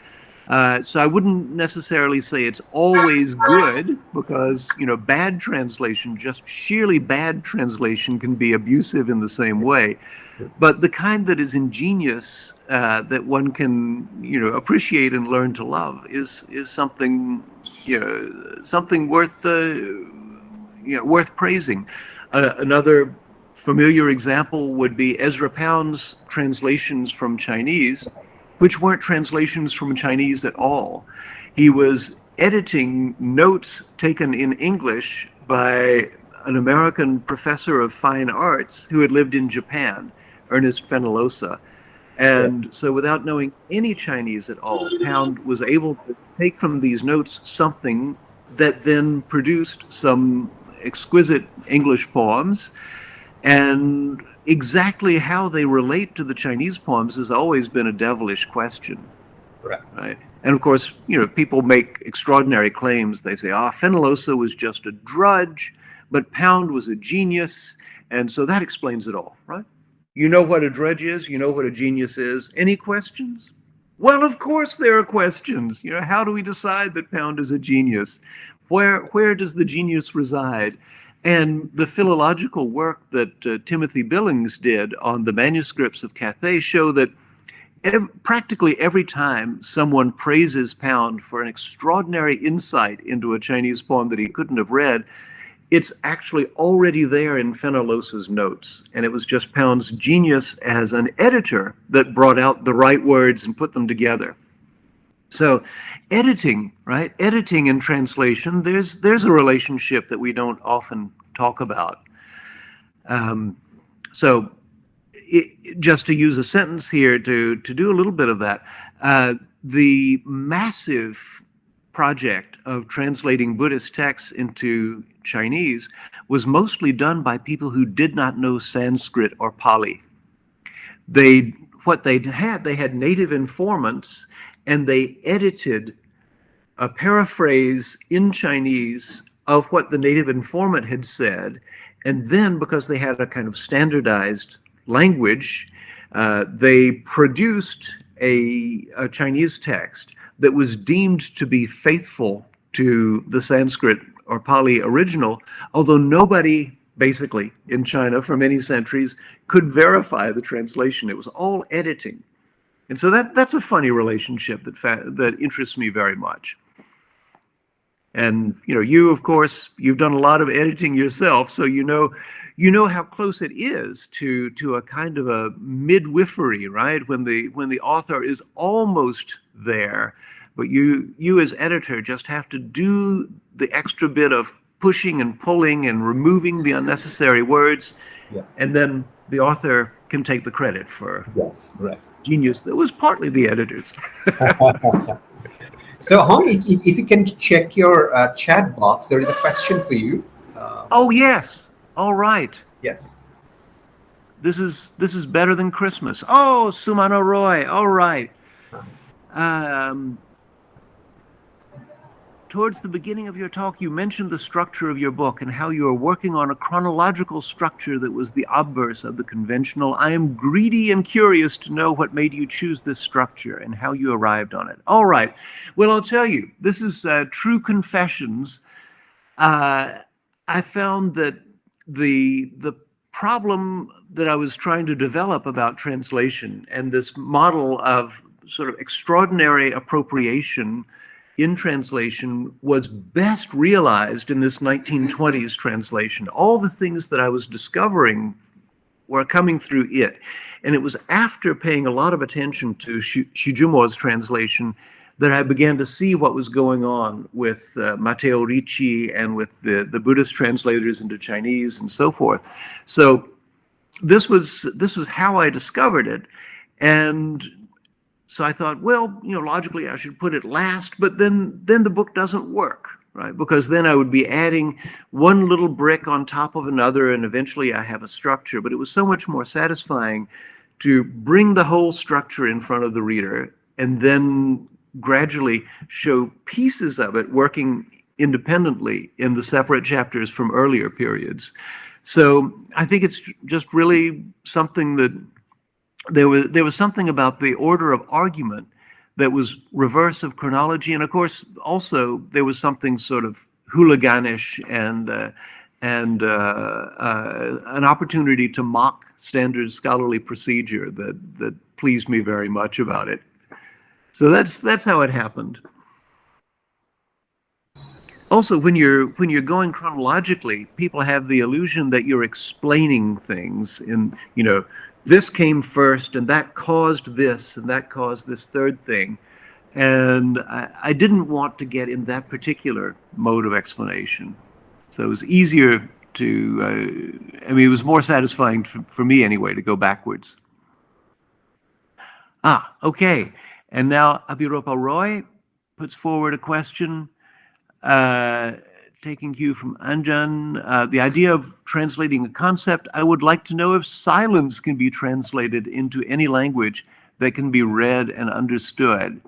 So I wouldn't necessarily say it's always good, because, you know, bad translation, just sheerly bad translation, can be abusive in the same way. But the kind that is ingenious, that one can, you know, appreciate and learn to love, is something, you know, something worth worth praising. Another familiar example would be Ezra Pound's translations from Chinese, which weren't translations from Chinese at all. He was editing notes taken in English by an American professor of fine arts who had lived in Japan, Ernest Fenollosa. And so, without knowing any Chinese at all, Pound was able to take from these notes something that then produced some exquisite English poems. And exactly how they relate to the Chinese poems has always been a devilish question. Right. And of course, you know, people make extraordinary claims. They say, Fenollosa was just a drudge, but Pound was a genius. And so that explains it all, right? You know what a drudge is, you know what a genius is. Any questions? Well, of course there are questions. You know, how do we decide that Pound is a genius? Where does the genius reside? And the philological work that Timothy Billings did on the manuscripts of Cathay show that practically every time someone praises Pound for an extraordinary insight into a Chinese poem that he couldn't have read, it's actually already there in Fenollosa's notes. And it was just Pound's genius as an editor that brought out the right words and put them together. So editing, right? Editing and translation, there's a relationship that we don't often talk about. Just to use a sentence here to do a little bit of that, the massive project of translating Buddhist texts into Chinese was mostly done by people who did not know Sanskrit or Pali. They had native informants, and they edited a paraphrase in Chinese of what the native informant had said. And then, because they had a kind of standardized language, they produced a Chinese text that was deemed to be faithful to the Sanskrit or Pali original, although nobody basically in China for many centuries could verify the translation. It was all editing. And so that's a funny relationship that interests me very much. And you know, you of course, you've done a lot of editing yourself, so you know how close it is to a kind of a midwifery, right? When the author is almost there, but you as editor just have to do the extra bit of pushing and pulling and removing the unnecessary words, and then the author can take the credit for genius that was partly the editor's. So, Hong, if you can check your chat box, there is a question for you. Oh, yes. All right. Yes. This is better than Christmas. Oh, Sumano Roy. All right. Towards the beginning of your talk, you mentioned the structure of your book and how you are working on a chronological structure that was the obverse of the conventional. I am greedy and curious to know what made you choose this structure and how you arrived on it. All right. Well, I'll tell you, this is True Confessions. I found that the problem that I was trying to develop about translation and this model of sort of extraordinary appropriation in translation was best realized in this 1920s translation. All the things that I was discovering were coming through it. And it was after paying a lot of attention to Shijumo's translation that I began to see what was going on with Matteo Ricci and with the Buddhist translators into Chinese and so forth. So this was how I discovered it. And so I thought, well, logically I should put it last, but then the book doesn't work, right? Because then I would be adding one little brick on top of another, and eventually I have a structure. But it was so much more satisfying to bring the whole structure in front of the reader and then gradually show pieces of it working independently in the separate chapters from earlier periods. So I think it's just really something that there was something about the order of argument that was reverse of chronology, and of course also there was something sort of hooliganish and an opportunity to mock standard scholarly procedure that pleased me very much about it. So that's how it happened. Also, when you're going chronologically, people have the illusion that you're explaining things in, this came first and that caused this and that caused this third thing. And I didn't want to get in that particular mode of explanation. So it was easier to, it was more satisfying for me anyway to go backwards. Okay. And now Abhirupa Roy puts forward a question, taking cue from Anjan. The idea of translating a concept, I would like to know if silence can be translated into any language that can be read and understood.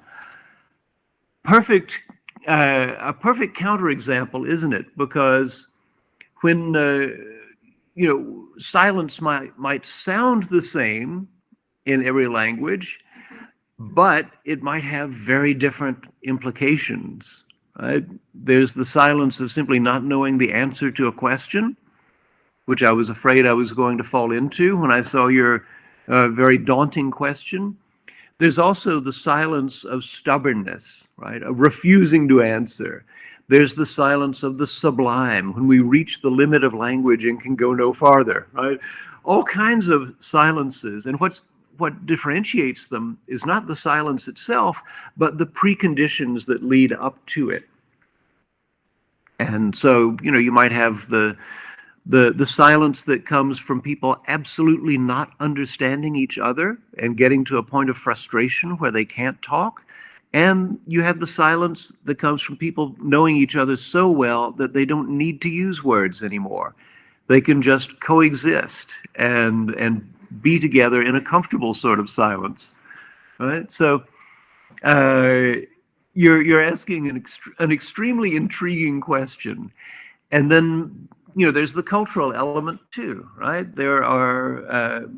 A perfect counterexample, isn't it? Because when silence might sound the same in every language, but it might have very different implications. Right? There's the silence of simply not knowing the answer to a question, which I was afraid I was going to fall into when I saw your very daunting question. There's also the silence of stubbornness, right? Of refusing to answer. There's the silence of the sublime, when we reach the limit of language and can go no farther, right? All kinds of silences. And what differentiates them is not the silence itself, but the preconditions that lead up to it. And so, you might have the silence that comes from people absolutely not understanding each other and getting to a point of frustration where they can't talk. And you have the silence that comes from people knowing each other so well that they don't need to use words anymore. They can just coexist and be together in a comfortable sort of silence, right? So you're asking an extremely intriguing question, and then there's the cultural element too, right? There are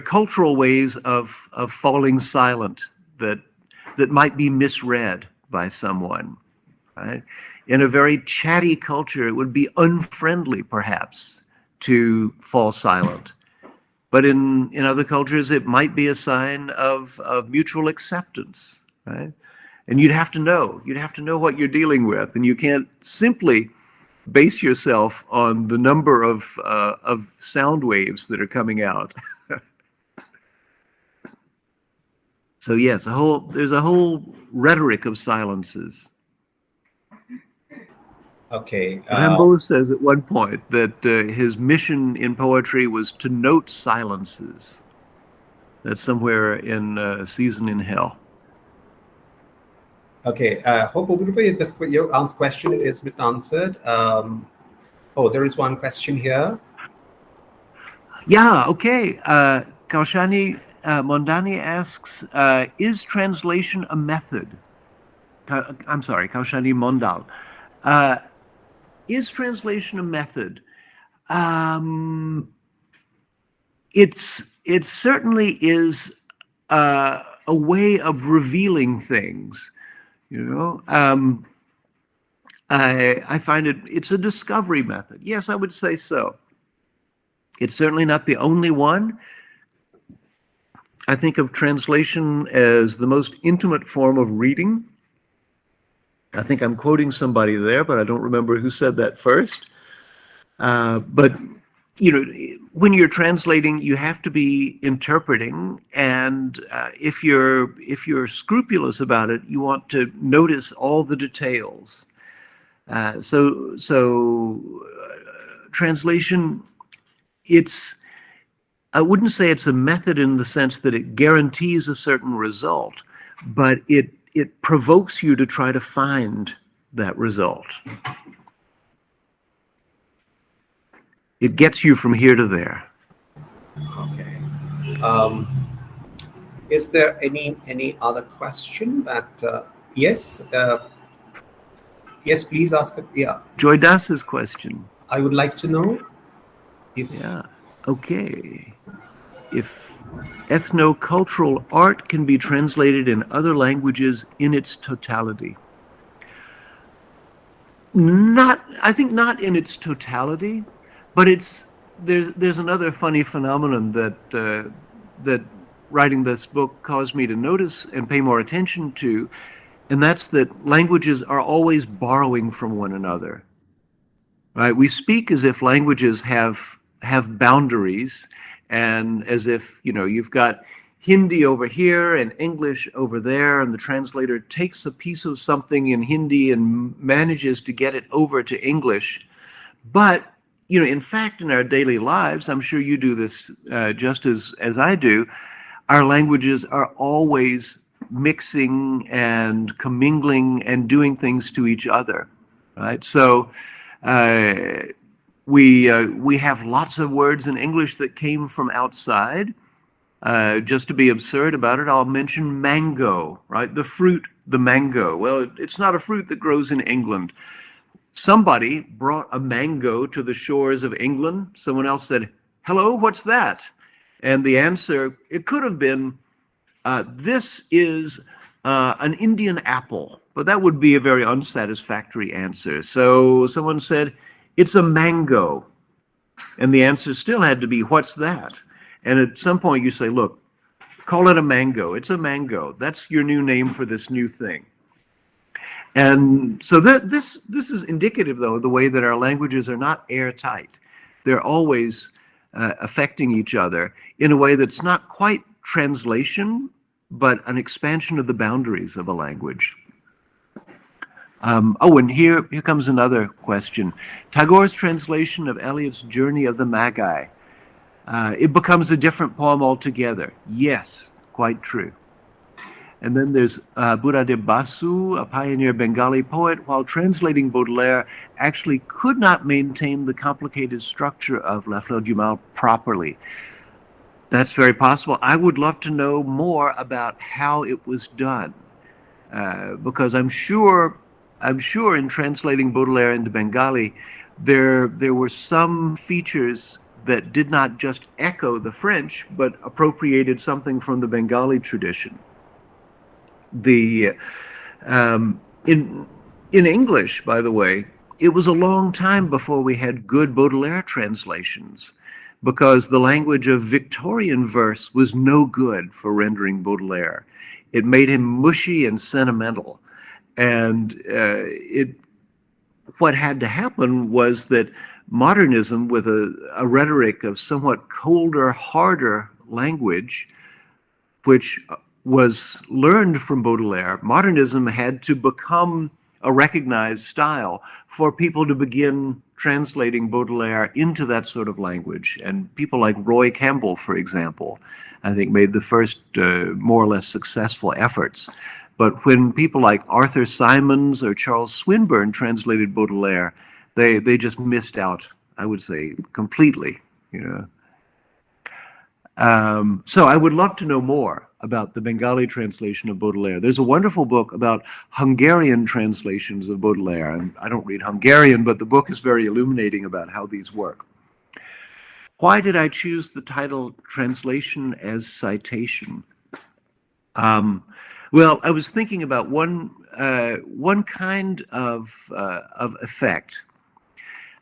cultural ways of falling silent that might be misread by someone, right? In a very chatty culture, it would be unfriendly, perhaps, to fall silent. But in other cultures, it might be a sign of mutual acceptance, right? And you'd have to know what you're dealing with, and you can't simply base yourself on the number of sound waves that are coming out. So yes, there's a whole rhetoric of silences. Okay. Rimbaud says at one point that his mission in poetry was to note silences. That's somewhere in Season in Hell. Okay. Hope your question is answered. There is one question here. Yeah. Okay. Kaushani Mondani asks, is translation a method? I'm sorry, Kaushani Mondal. Is translation a method? It certainly is a way of revealing things. I find it's a discovery method. Yes, I would say so. It's certainly not the only one. I think of translation as the most intimate form of reading. I think I'm quoting somebody there, but I don't remember who said that first. But when you're translating, you have to be interpreting, and if you're scrupulous about it, you want to notice all the details. Translation, I wouldn't say it's a method in the sense that it guarantees a certain result, but it provokes you to try to find that result. It gets you from here to there. Okay. Is there any other question that? Yes. Yes, please ask it. Yeah. Joy Das's question. I would like to know if. Yeah. Okay. If ethnocultural art can be translated in other languages in its totality. I think not in its totality, but there's another funny phenomenon that writing this book caused me to notice and pay more attention to, and that's that languages are always borrowing from one another. Right? We speak as if languages have boundaries, and as if you've got Hindi over here and English over there, and the translator takes a piece of something in Hindi and manages to get it over to English. But in fact, in our daily lives, I'm sure you do this just as I do, our languages are always mixing and commingling and doing things to each other, right? So we have lots of words in English that came from outside. Just to be absurd about it, I'll mention mango, right? The fruit, the mango. Well, it's not a fruit that grows in England. Somebody brought a mango to the shores of England. Someone else said, "Hello, what's that?" And the answer, it could have been, "This is an Indian apple." But that would be a very unsatisfactory answer. So someone said, "It's a mango." And the answer still had to be, "What's that?" And at some point you say, "Look, call it a mango. It's a mango. That's your new name for this new thing." And so this is indicative, though, of the way that our languages are not airtight. They're always affecting each other in a way that's not quite translation, but an expansion of the boundaries of a language. And here comes another question. Tagore's translation of Eliot's Journey of the Magi. It becomes a different poem altogether. Yes, quite true. And then there's Buddhadeb Basu, a pioneer Bengali poet, while translating Baudelaire, actually could not maintain the complicated structure of La Fleur du Mal properly. That's very possible. I would love to know more about how it was done, because I'm sure in translating Baudelaire into Bengali, there were some features that did not just echo the French, but appropriated something from the Bengali tradition. In English, by the way, it was a long time before we had good Baudelaire translations, because the language of Victorian verse was no good for rendering Baudelaire. It made him mushy and sentimental. And what had to happen was that modernism, with a rhetoric of somewhat colder, harder language, which was learned from Baudelaire, modernism had to become a recognized style for people to begin translating Baudelaire into that sort of language. And people like Roy Campbell, for example, I think made the first more or less successful efforts. But when people like Arthur Symons or Charles Swinburne translated Baudelaire, they just missed out, I would say, completely. So I would love to know more about the Bengali translation of Baudelaire. There's a wonderful book about Hungarian translations of Baudelaire, and I don't read Hungarian, but the book is very illuminating about how these work. Why did I choose the title Translation as Citation? Well, I was thinking about one kind of effect.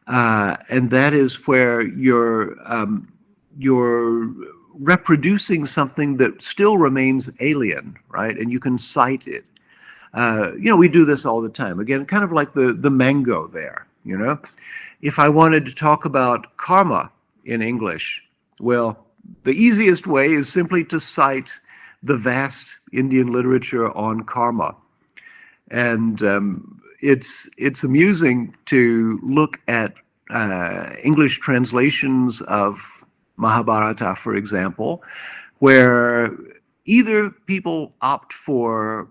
and that is where you're reproducing something that still remains alien, right? And you can cite it. We do this all the time. Again, kind of like the mango there, If I wanted to talk about karma in English, well, the easiest way is simply to cite the vast Indian literature on karma. And it's amusing to look at English translations of Mahabharata, for example, where either people opt for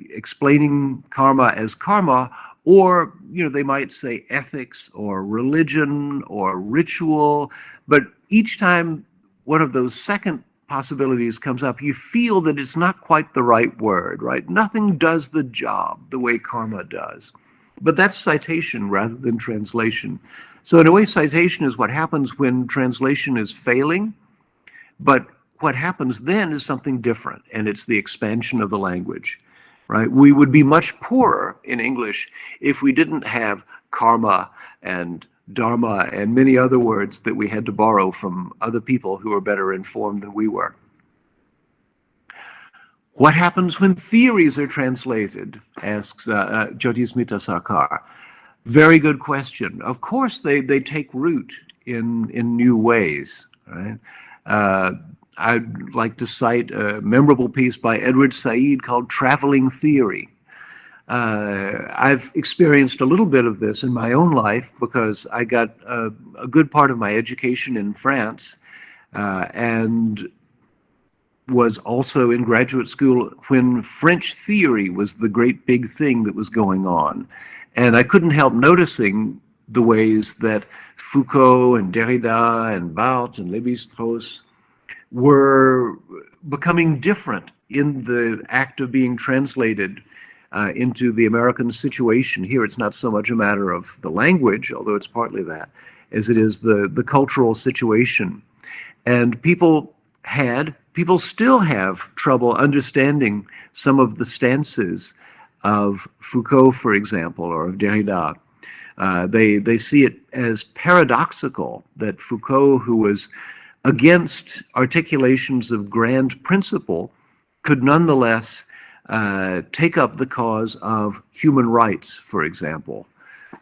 explaining karma as karma, or they might say ethics or religion or ritual, but each time one of those second possibilities comes up, you feel that it's not quite the right word, right? Nothing does the job the way karma does. But that's citation rather than translation. So in a way, citation is what happens when translation is failing, but what happens then is something different, and it's the expansion of the language, right? We would be much poorer in English if we didn't have karma and dharma and many other words that we had to borrow from other people who were better informed than we were. What happens when theories are translated, asks Jyotismita Sarkar. Very good question. Of course, they take root in new ways, right? I'd like to cite a memorable piece by Edward Said called Traveling Theory. I've experienced a little bit of this in my own life because I got a good part of my education in France and was also in graduate school when French theory was the great big thing that was going on. And I couldn't help noticing the ways that Foucault and Derrida and Barthes and Lévi-Strauss were becoming different in the act of being translated into the American situation. Here, it's not so much a matter of the language, although it's partly that, as it is the cultural situation. And people still have trouble understanding some of the stances of Foucault, for example, or of Derrida. They see it as paradoxical that Foucault, who was against articulations of grand principle, could nonetheless take up the cause of human rights, for example.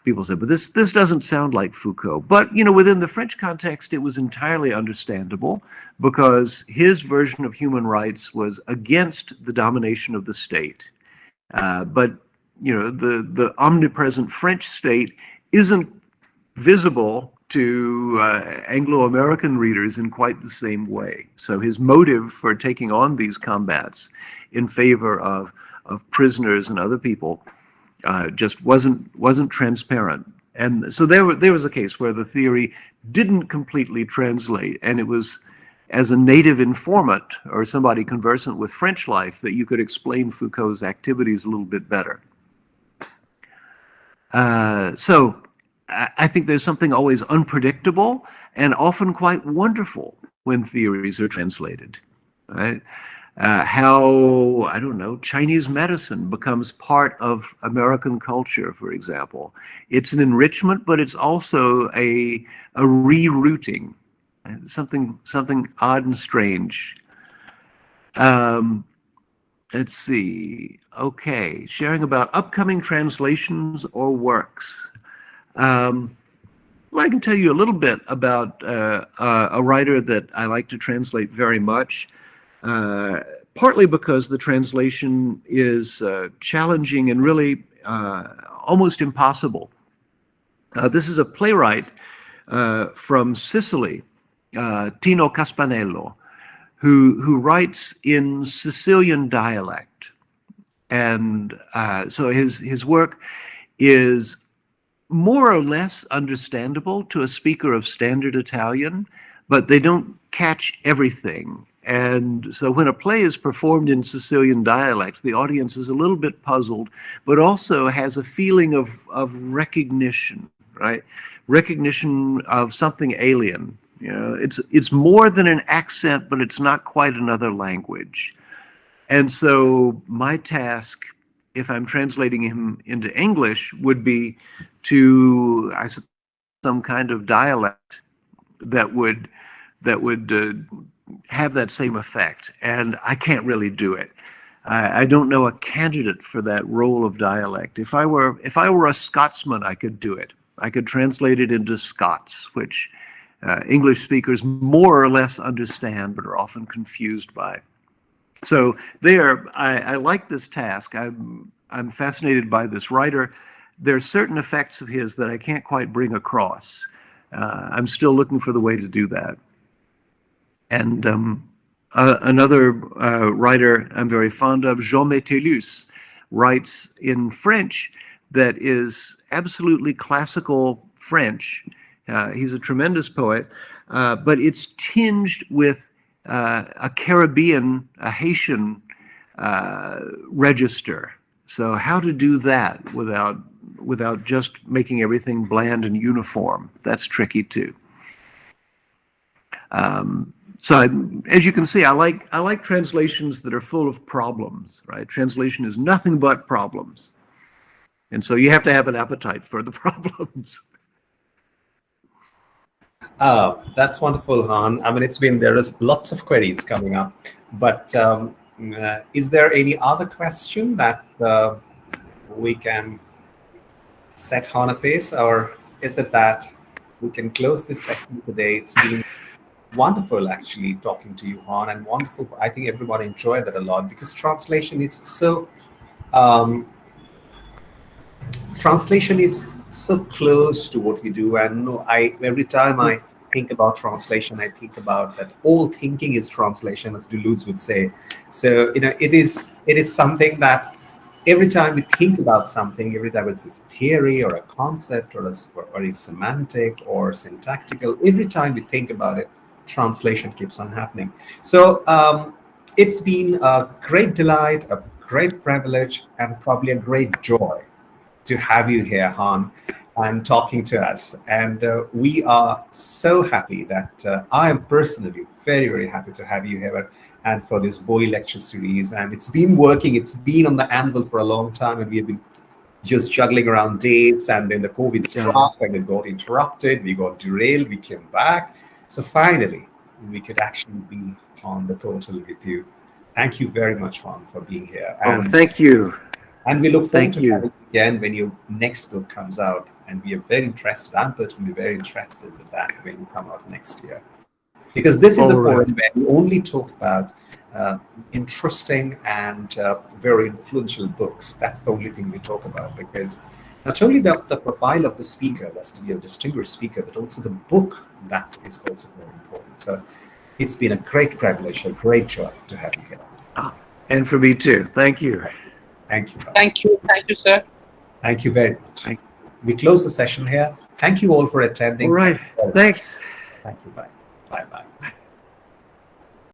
People say, but this doesn't sound like Foucault. But, within the French context, it was entirely understandable because his version of human rights was against the domination of the state. But, the omnipresent French state isn't visible to Anglo-American readers in quite the same way. So his motive for taking on these combats in favor of prisoners and other people just wasn't transparent. And so there was a case where the theory didn't completely translate, and it was as a native informant or somebody conversant with French life that you could explain Foucault's activities a little bit better. So I think there's something always unpredictable and often quite wonderful when theories are translated, right? How, I don't know, Chinese medicine becomes part of American culture, for example. It's an enrichment, but it's also a rerouting, something odd and strange. Let's see. Okay, sharing about upcoming translations or works. Well, I can tell you a little bit about a writer that I like to translate very much, partly because the translation is challenging and really almost impossible. This is a playwright from Sicily, Tino Caspanello, who writes in Sicilian dialect. And so his work is more or less understandable to a speaker of standard Italian, but they don't catch everything. And so when a play is performed in Sicilian dialect, the audience is a little bit puzzled, but also has a feeling of recognition, right? Recognition of something alien. It's more than an accent, but it's not quite another language. And so my task, if I'm translating him into English, would be to, I suppose, some kind of dialect that would have that same effect, and I can't really do it. I don't know a candidate for that role of dialect. If I were a Scotsman, I could do it. I could translate it into Scots, which English speakers more or less understand, but are often confused by. So I like this task. I'm fascinated by this writer. There are certain effects of his that I can't quite bring across. I'm still looking for the way to do that. And another writer I'm very fond of, Jean Métellus, writes in French that is absolutely classical French. He's a tremendous poet, but it's tinged with a Caribbean, a Haitian register. So how to do that without just making everything bland and uniform? That's tricky too. So as you can see, I like translations that are full of problems, right? Translation is nothing but problems. And so you have to have an appetite for the problems. That's wonderful, Han. I mean, there is lots of queries coming up, but is there any other question that we can set Han a pace, or is it that we can close this session today? It's been wonderful actually talking to you, Han, and wonderful. I think everyone enjoyed that a lot, because translation is so close to what we do. And every time I think about translation, I think about that all thinking is translation, as Deleuze would say. So it is something that every time we think about something, every time it's a theory or a concept or a semantic or syntactical, every time we think about it, translation keeps on happening. So it's been a great delight, a great privilege, and probably a great joy to have you here, Han, and talking to us. And we are so happy that I am personally very, very happy to have you here and for this Bowie lecture series. And it's been working. It's been on the anvil for a long time, and we have been just juggling around dates, and then the COVID struck, and it got interrupted. We got derailed. We came back. So finally, we could actually be on the total with you. Thank you very much, Han, for being here. And, thank you. And we look forward to having you again when your next book comes out. And we are very interested. I'm personally very interested with that when you come out next year. Because this is a forum where we only talk about interesting and very influential books. That's the only thing we talk about, because not only the profile of the speaker has to be a distinguished speaker, but also the book that is also very important. So it's been a great privilege, a great joy to have you here. And for me too. Thank you. Thank you. Thank you. Thank you, sir. Thank you very much. We close the session here. Thank you all for attending. All right. Thanks. Thank you. Bye. Bye-bye.